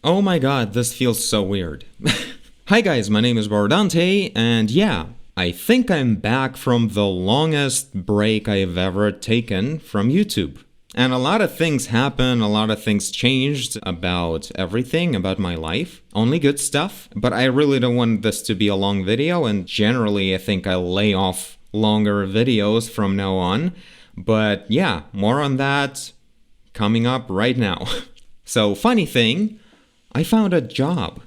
Oh my god, this feels so weird. Hi guys, my name is Bardante, and yeah, I think I'm back from the longest break I've ever taken from YouTube. And a lot of things happened, a lot of things changed about everything, about my life. Only good stuff, but I really don't want this to be a long video, and generally I think I'll lay off longer videos from now on. But yeah, more on that coming up right now. So, funny thing, I found a job.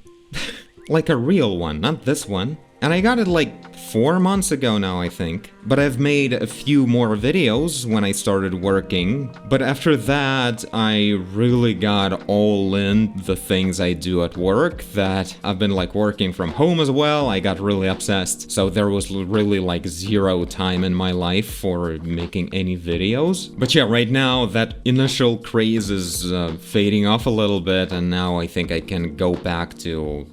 Like a real one, not this one. And I got it like 4 months ago now, I think. But I've made a few more videos when I started working. But after that, I really got all in the things I do at work, that I've been like working from home as well. I got really obsessed. So there was really like zero time in my life for making any videos. But yeah, right now that initial craze is fading off a little bit. And now I think I can go back to,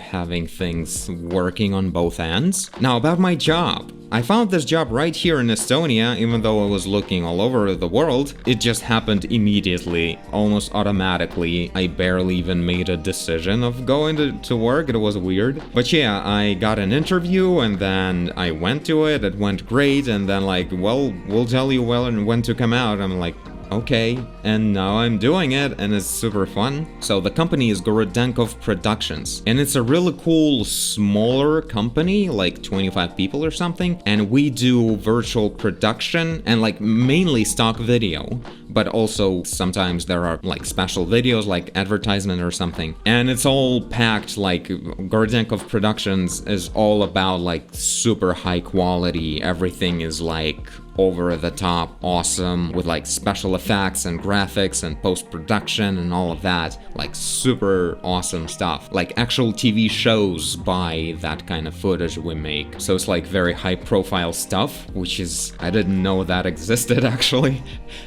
having things working on both ends. Now about my job. I found this job right here in Estonia, even though I was looking all over the world. It just happened immediately, almost automatically. I barely even made a decision of going to work. It was weird. But yeah, I got an interview and then I went to it. It went great. And then we'll tell you when to come out. I'm like, okay, and now I'm doing it, and it's super fun. So the company is Gorodenkov Productions, and it's a really cool, smaller company, like 25 people or something, and we do virtual production and like mainly stock video, but also sometimes there are like special videos, like advertisement or something, and it's all packed. Like Gorodenkov Productions is all about like super high quality. Everything is like over the top awesome with like special effects and graphics and post-production and all of that, like super awesome stuff, like actual TV shows buy that kind of footage we make. So it's like very high profile stuff, which is, I didn't know that existed actually.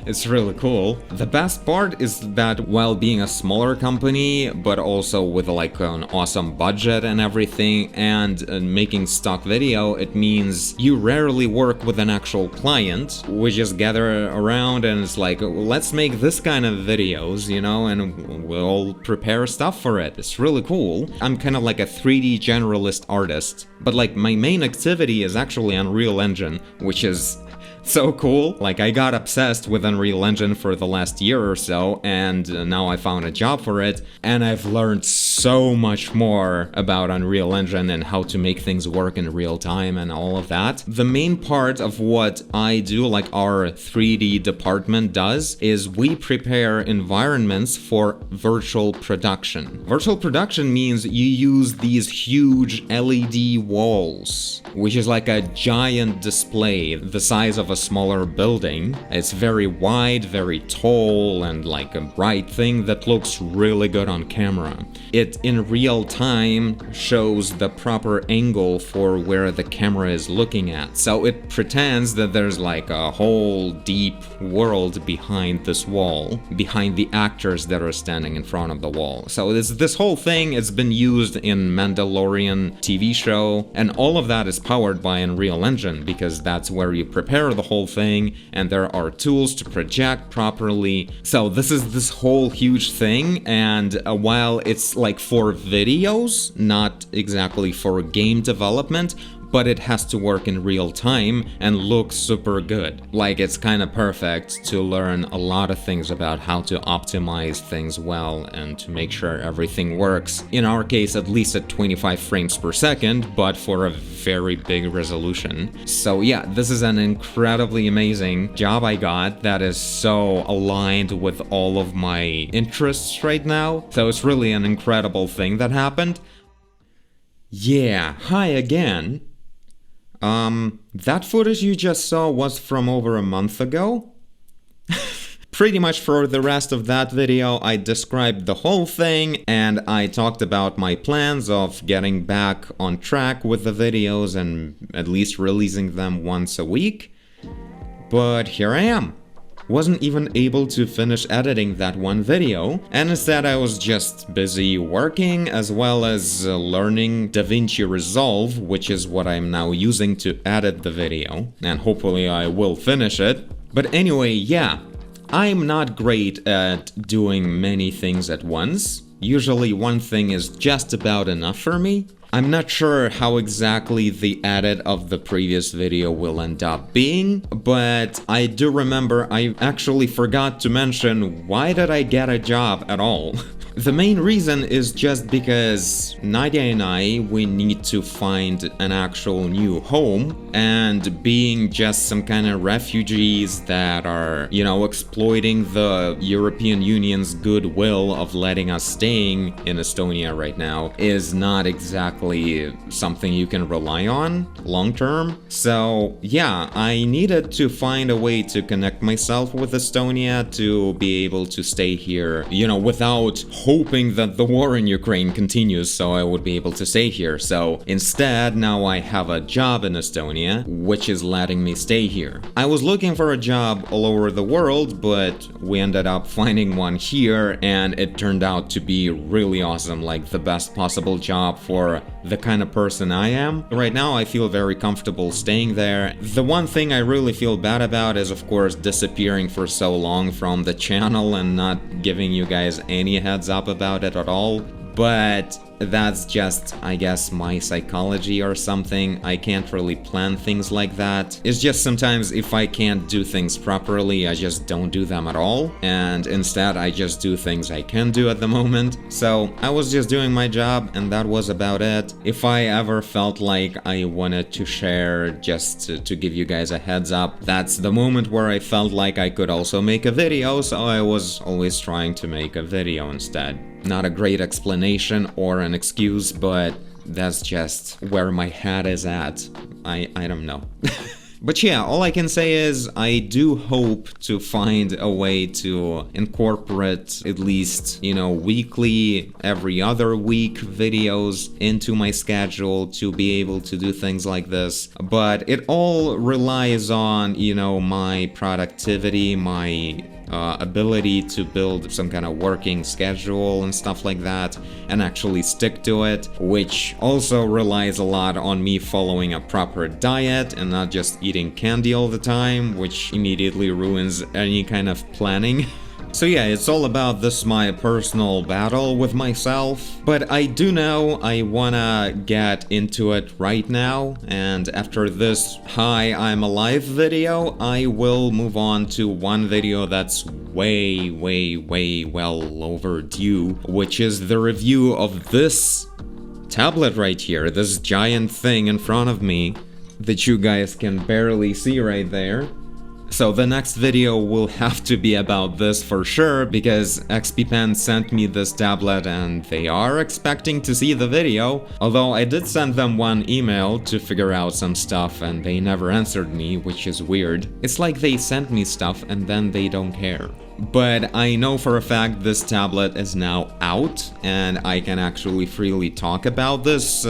It's really cool. The best part is that while being a smaller company, but also with like an awesome budget and everything, and making stock video, it means you rarely work with an actual client. We just gather around and it's like, let's make this kind of videos, and we'll prepare stuff for it. It's really cool. I'm kind of like a 3D generalist artist, but like my main activity is actually Unreal Engine, which is so cool. Like I got obsessed with Unreal Engine for the last year or so, and now I found a job for it, and I've learned so much more about Unreal Engine and how to make things work in real time and all of that. The main part of what I do, like our 3D department does, is we prepare environments for virtual production. Virtual production means you use these huge LED walls, which is like a giant display the size of a smaller building. It's very wide, very tall, and like a bright thing that looks really good on camera. It in real time shows the proper angle for where the camera is looking at. So it pretends that there's like a whole deep world behind this wall, behind the actors that are standing in front of the wall. So this whole thing has been used in Mandalorian TV show, and all of that is powered by Unreal Engine, because that's where you prepare the whole thing, and there are tools to project properly. So this is this whole huge thing, and while it's like for videos, not exactly for game development, but it has to work in real time and look super good. Like it's kind of perfect to learn a lot of things about how to optimize things well and to make sure everything works. In our case, at least at 25 frames per second, but for a very big resolution. So yeah, this is an incredibly amazing job I got that is so aligned with all of my interests right now. So it's really an incredible thing that happened. Yeah, hi again. That footage you just saw was from over a month ago. Pretty much for the rest of that video, I described the whole thing, and I talked about my plans of getting back on track with the videos and at least releasing them once a week. But here I am. Wasn't even able to finish editing that one video, and instead I was just busy working as well as learning DaVinci Resolve, which is what I'm now using to edit the video, and hopefully I will finish it. But anyway, yeah, I'm not great at doing many things at once. Usually one thing is just about enough for me. I'm not sure how exactly the edit of the previous video will end up being, but I do remember I actually forgot to mention why did I get a job at all. The main reason is just because Nadia and I, we need to find an actual new home, and being just some kind of refugees that are, exploiting the European Union's goodwill of letting us staying in Estonia right now is not exactly something you can rely on long term. So yeah, I needed to find a way to connect myself with Estonia to be able to stay here, without hoping that the war in Ukraine continues so I would be able to stay here. So instead, now I have a job in Estonia, which is letting me stay here. I was looking for a job all over the world, but we ended up finding one here, and it turned out to be really awesome, like the best possible job for the kind of person I am. Right now, I feel very comfortable staying there. The one thing I really feel bad about is, of course, disappearing for so long from the channel and not giving you guys any heads up about it at all. But that's just, I guess, my psychology or something. I can't really plan things like that. It's just sometimes if I can't do things properly, I just don't do them at all. And instead, I just do things I can do at the moment. So I was just doing my job, and that was about it. If I ever felt like I wanted to share, just to give you guys a heads up, that's the moment where I felt like I could also make a video, so I was always trying to make a video instead. Not a great explanation or an excuse, but that's just where my head is at. I don't know. But yeah, all I can say is I do hope to find a way to incorporate at least, weekly, every other week videos into my schedule to be able to do things like this. But it all relies on, my productivity, my ability to build some kind of working schedule and stuff like that and actually stick to it, which also relies a lot on me following a proper diet and not just eating candy all the time, which immediately ruins any kind of planning. So yeah, it's all about this my personal battle with myself, but I do know I wanna get into it right now, and after this Hi, I'm Alive video, I will move on to one video that's way well overdue, which is the review of this tablet right here, this giant thing in front of me that you guys can barely see right there. So the next video will have to be about this for sure, because XPPen sent me this tablet and they are expecting to see the video, although I did send them one email to figure out some stuff and they never answered me, which is weird. It's like they sent me stuff and then they don't care. But I know for a fact this tablet is now out and I can actually freely talk about this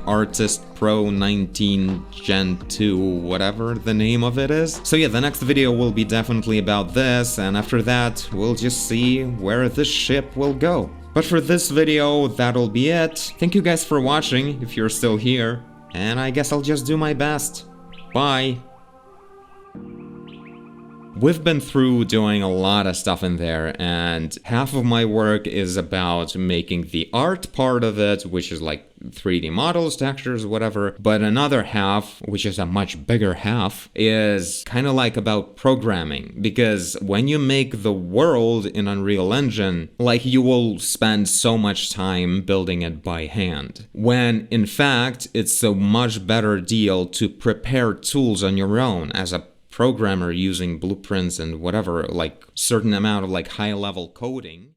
Artist Pro 19 Gen 2, whatever the name of it is. So yeah, the next video will be definitely about this, and after that we'll just see where this ship will go. But for this video, that'll be it. Thank you guys for watching, if you're still here, and I guess I'll just do my best. Bye! We've been through doing a lot of stuff in there, and half of my work is about making the art part of it, which is like 3D models, textures, whatever, but another half, which is a much bigger half, is kind of like about programming, because when you make the world in Unreal Engine, like you will spend so much time building it by hand, when in fact it's a much better deal to prepare tools on your own as a programmer using blueprints and whatever, like certain amount of like high level coding.